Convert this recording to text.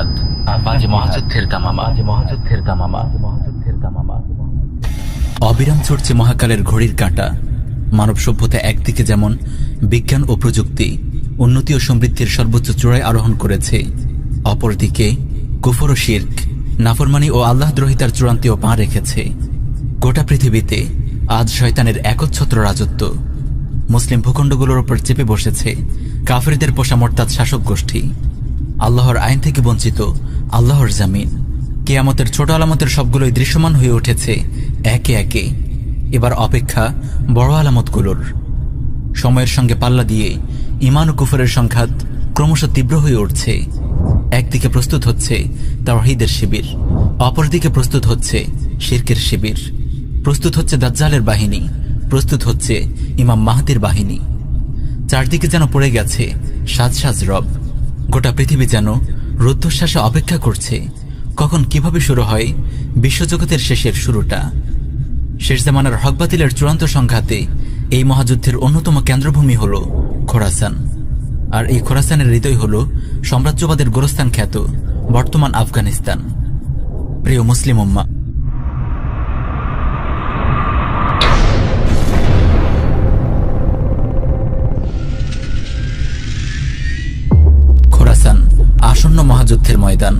সংঘাত, মাঝে মহাযুদ্ধের দামামা। অবিরাম চড়ছে মহাকালের ঘড়ির কাঁটা। মানব সভ্যতা একদিকে যেমন বিজ্ঞান ও প্রযুক্তি, উন্নতি ও সমৃদ্ধির সর্বোচ্চ চূড়ায় আরোহণ করেছে, অপরদিকে কুফর ও শিরক, নাফরমানি ও আল্লাহদ্রোহিতার চূড়ান্তেও পা রেখেছে। গোটা পৃথিবীতে আজ শয়তানের একচ্ছত্র রাজত্ব। মুসলিম ভূখণ্ডগুলোর উপর চেপে বসেছে কাফেরদের পোষা মোরতাদ শাসক গোষ্ঠী। আল্লাহর আইন থেকে বঞ্চিত আল্লাহর জামিন। কিয়ামতের ছোট আলামতের সবগুলোই দৃশ্যমান হয়ে উঠেছে একে একে। এবার অপেক্ষা বড় আলামতগুলোর। সময়ের সঙ্গে পাল্লা দিয়ে ঈমান ও কুফরের সংঘাত ক্রমশ তীব্র হয়ে উঠছে। একদিকে প্রস্তুত হচ্ছে তাওহীদের শিবির, অপরদিকে প্রস্তুত হচ্ছে শিরকের শিবির। প্রস্তুত হচ্ছে দাজ্জালের বাহিনী, প্রস্তুত হচ্ছে ইমাম মাহদির বাহিনী। চারদিকে যেন পড়ে গেছে সাজ সাজ রব। গোটা পৃথিবী যেন রুদ্ধশ্বাসে অপেক্ষা করছে কখন কিভাবে শুরু হয় বিশ্বজগতের শেষের শুরুটা। শেষ জামানার হক বাতিলের চূড়ান্ত সংঘাতে এই মহাযুদ্ধের অন্যতম কেন্দ্রভূমি হল খোরাসান। আর এই খোরাসানের হৃদয় হল সাম্রাজ্যবাদের গোরস্থান খ্যাত বর্তমান আফগানিস্তান। প্রিয় মুসলিম উম্মাহ, খোরাসান আসন্ন মহাযুদ্ধের ময়দান।